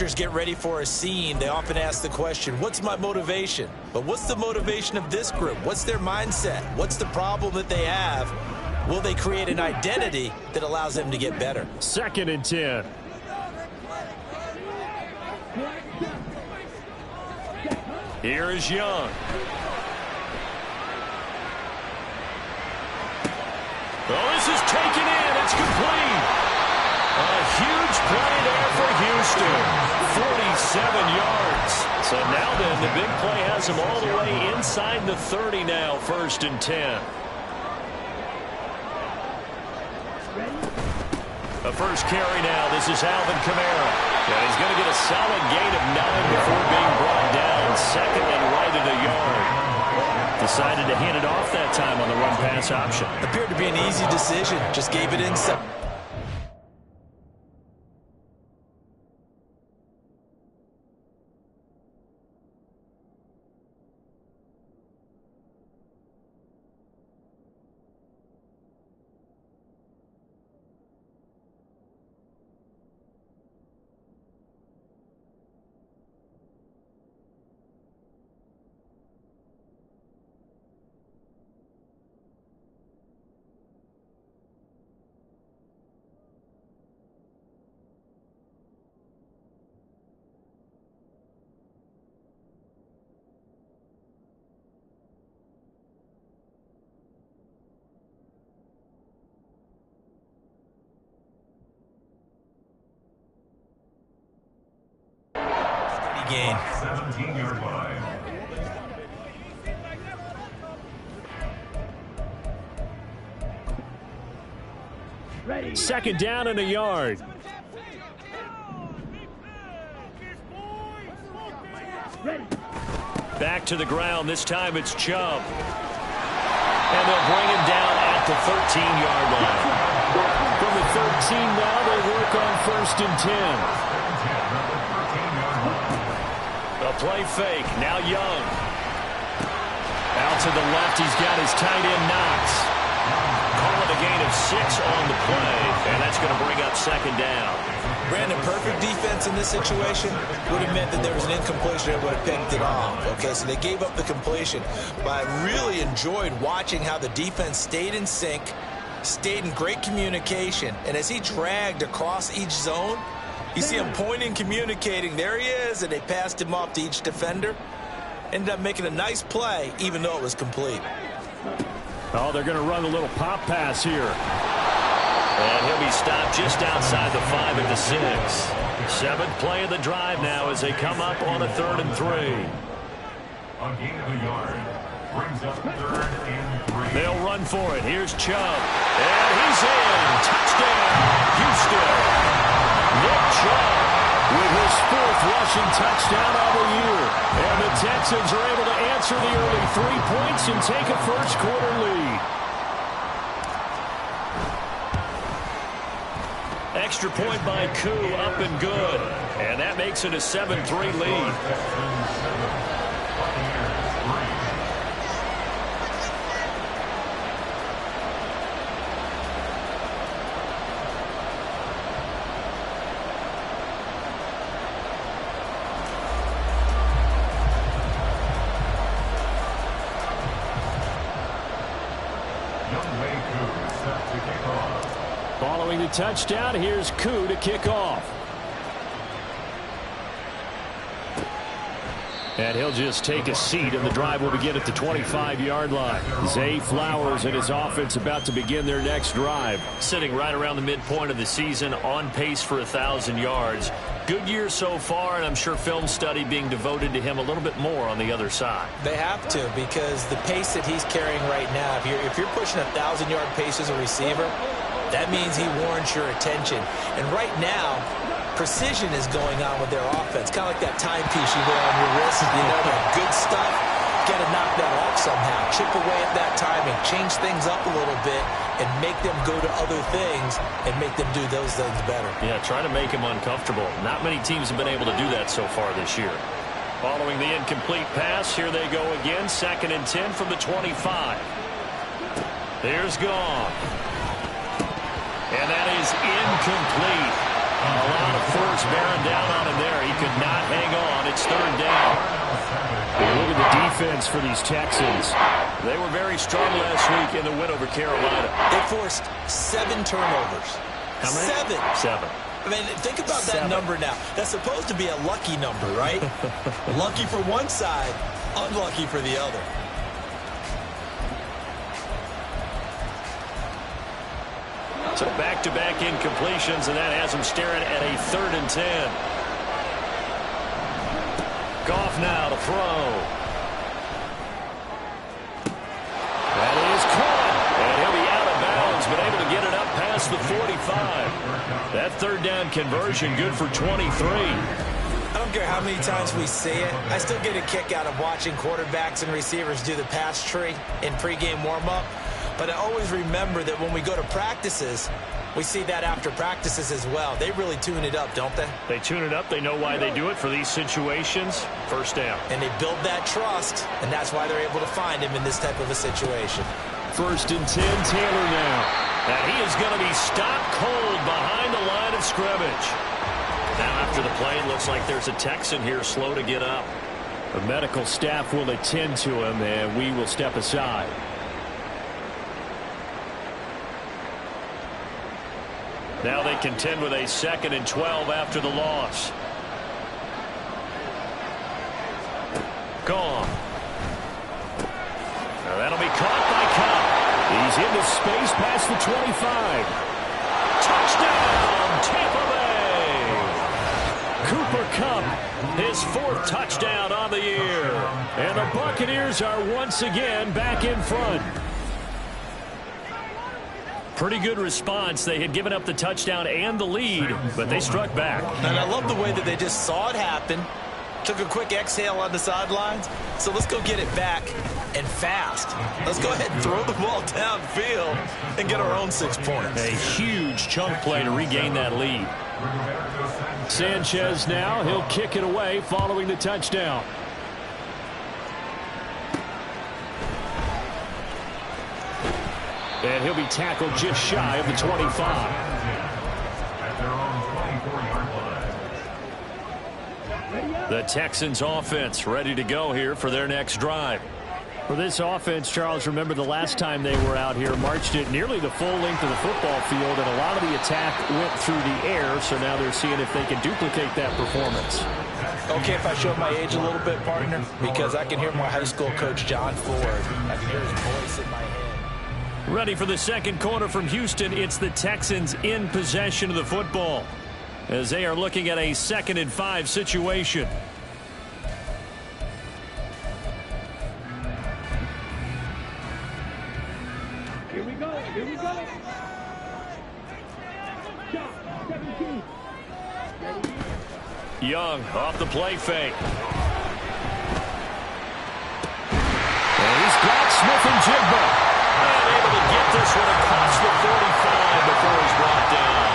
Get ready for a scene, they often ask the question, what's my motivation? But what's the motivation of this group? What's their mindset? What's the problem that they have? Will they create an identity that allows them to get better? 2nd and 10. Here is Young. Oh, this is taken in. It's complete. A huge play there for Houston. 47 yards. So now then, the big play has him all the way inside the 30 now, 1st and 10. A first carry now. This is Alvin Kamara. And he's going to get a solid gain of 9 before being brought down. 2nd and right at a yard. Decided to hand it off that time on the run-pass option. Appeared to be an easy decision. Just gave it inside. Gain. 17-yard line. Ready. 2nd down and a yard. Ready. Back to the ground. This time it's Chubb. And they'll bring him down at the 13-yard line. From the 13 now, they work on 1st and 10. A play fake. Now Young. Out to the left. He's got his tight end Knox. Calling a gain of 6 on the play. And that's going to bring up 2nd down. Brandon, perfect defense in this situation would have meant that there was an incompletion that would have picked it off. Okay, so they gave up the completion. But I really enjoyed watching how the defense stayed in sync, stayed in great communication. And as he dragged across each zone, you see him pointing, communicating. There he is, and they passed him off to each defender. Ended up making a nice play, even though it was complete. Oh, they're going to run a little pop pass here. And he'll be stopped just outside the 5 at the 6. 7th play of the drive now as they come up on a 3rd and 3. On gain of a yard. Brings up 3rd and 3. They'll run for it. Here's Chubb. And he's in. Touchdown, Houston. Nick Chubb with his 4th rushing touchdown of the year. And the Texans are able to answer the early 3 points and take a first-quarter lead. Extra point by Koo, up and good. And that makes it a 7-3 lead. Following the touchdown, here's Koo to kick off. And he'll just take a seat, and the drive will begin at the 25-yard line. Zay Flowers and his offense about to begin their next drive. Sitting right around the midpoint of the season, on pace for 1,000 yards. Good year so far, and I'm sure film study being devoted to him a little bit more on the other side. They have to, because the pace that he's carrying right now, if you're pushing 1,000-yard pace as a receiver, that means he warrants your attention. And right now, precision is going on with their offense. Kind of like that timepiece you wear on your wrist. You know, that good stuff. Got to knock that off somehow. Chip away at that timing. Change things up a little bit and make them go to other things and make them do those things better. Yeah, try to make him uncomfortable. Not many teams have been able to do that so far this year. Following the incomplete pass, here they go again. 2nd and 10 from the 25. There's Gone. And that is incomplete. A lot of force bearing down on him there. He could not hang on. It's third down. Look at the defense for these Texans. They were very strong last week in the win over Carolina. They forced 7 turnovers. How many? 7. 7. I mean, think about that number now. That's supposed to be a lucky number, right? Lucky for one side, unlucky for the other. So back-to-back incompletions, and that has him staring at a 3rd and 10. Goff now to throw. That is caught, and he'll be out of bounds, but able to get it up past the 45. That 3rd down conversion good for 23. I don't care how many times we see it. I still get a kick out of watching quarterbacks and receivers do the pass tree in pregame warm-up. But I always remember that when we go to practices, we see that after practices as well. They really tune it up, don't they? They tune it up. They know why they do it for these situations. First down. And they build that trust, and that's why they're able to find him in this type of a situation. 1st and 10, Taylor now. And he is going to be stopped cold behind the line of scrimmage. Now after the play, it looks like there's a Texan here slow to get up. The medical staff will attend to him, and we will step aside. Now they contend with a 2nd and 12 after the loss. Gone. Now that'll be caught by Kupp. He's into space past the 25. Touchdown, Tampa Bay. Cooper Kupp, his 4th touchdown on the year. And the Buccaneers are once again back in front. Pretty good response. They had given up the touchdown and the lead, but they struck back. And I love the way that they just saw it happen, took a quick exhale on the sidelines. So let's go get it back and fast. Let's go ahead and throw the ball downfield and get our own 6 points. A huge chunk play to regain that lead. Sanchez now. He'll kick it away following the touchdown. And he'll be tackled just shy of the 25. The Texans offense ready to go here for their next drive. For this offense, Charles, remember the last time they were out here, marched it nearly the full length of the football field, and a lot of the attack went through the air, so now they're seeing if they can duplicate that performance. Okay, if I show my age a little bit, partner, because I can hear my high school coach, John Ford. I can hear his voice in my head. Ready for the second quarter from Houston. It's the Texans in possession of the football as they are looking at a 2nd and 5 situation. Here we go. Here we go. Young off the play fake. And he's got Smith-Njigba. Able to get this one across the 45 before he's brought down.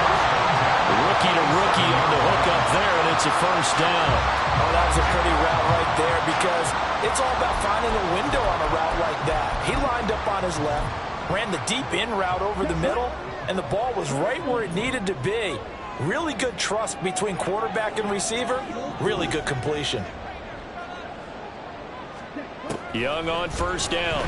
Rookie to rookie on the hook up there, and it's a 1st down. Oh, that was a pretty route right there because it's all about finding a window on a route like that. He lined up on his left, ran the deep in route over the middle, and the ball was right where it needed to be. Really good trust between quarterback and receiver. Really good completion. Young on 1st down.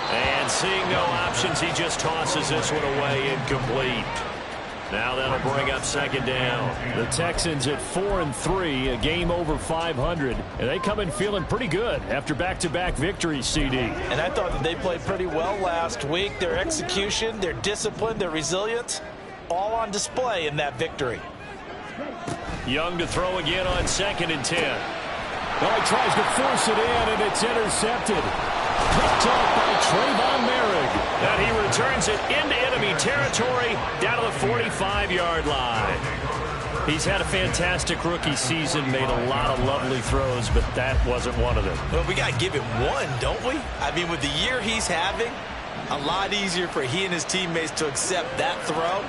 And seeing no options, he just tosses this one away, incomplete. Now that'll bring up 2nd down. The Texans at 4-3, a game over 500. And they come in feeling pretty good after back-to-back victories, CD. And I thought that they played pretty well last week. Their execution, their discipline, their resilience, all on display in that victory. Young to throw again on 2nd and 10. Well, he tries to force it in, and it's intercepted. Picked off by Trayvon Merrick. And he returns it into enemy territory down to the 45-yard line. He's had a fantastic rookie season, made a lot of lovely throws, but that wasn't one of them. Well, we got to give him one, don't we? I mean, with the year he's having, a lot easier for he and his teammates to accept that throw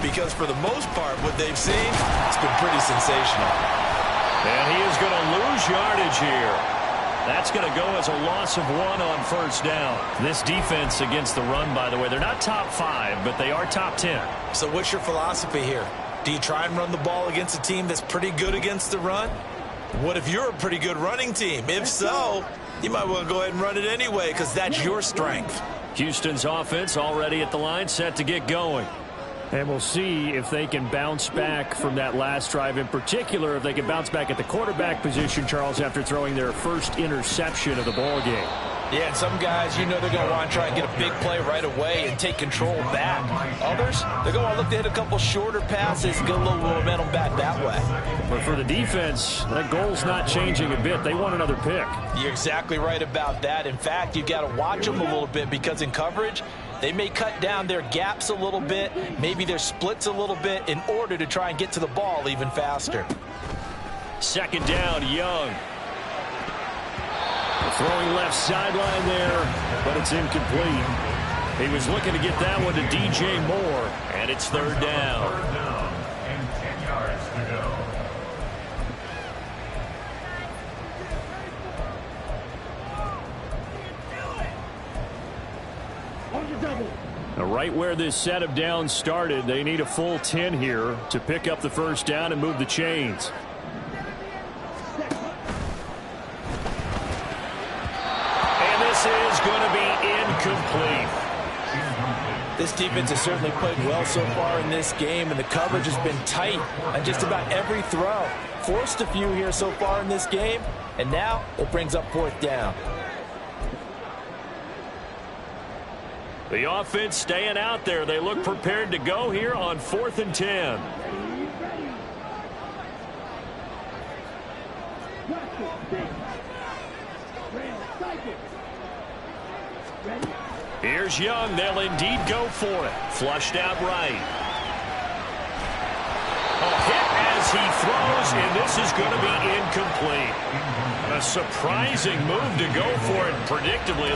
because for the most part, what they've seen, it's been pretty sensational. And he is going to lose yardage here. That's going to go as a loss of 1 on first down. This defense against the run, by the way, they're not top 5, but they are top 10. So what's your philosophy here? Do you try and run the ball against a team that's pretty good against the run? What if you're a pretty good running team? If so, you might want to go ahead and run it anyway because that's your strength. Houston's offense already at the line, set to get going. And we'll see if they can bounce back from that last drive, in particular if they can bounce back at the quarterback position, Charles, after throwing their first interception of the ball game. Yeah, and some guys, you know they're going to want to try and get a big play right away and take control back. Others, they're going to look to hit a couple shorter passes and get a little momentum back that way. But for the defense, that goal's not changing a bit. They want another pick. You're exactly right about that. In fact, you've got to watch them a little bit because in coverage, they may cut down their gaps a little bit, maybe their splits a little bit in order to try and get to the ball even faster. Second down, Young. Throwing left sideline there, but it's incomplete. He was looking to get that one to DJ Moore, and it's third down. Third down and 10 yards to go. Now, right where this set of downs started, they need a full 10 here to pick up the first down and move the chains. This is going to be incomplete. This defense has certainly played well so far in this game, and the coverage has been tight on just about every throw. Forced a few here so far in this game, and now it brings up fourth down. The offense staying out there. They look prepared to go here on 4th and 10. Here's Young. They'll indeed go for it. Flushed out right. A hit as he throws, and this is going to be incomplete. A surprising move to go for it, predictably.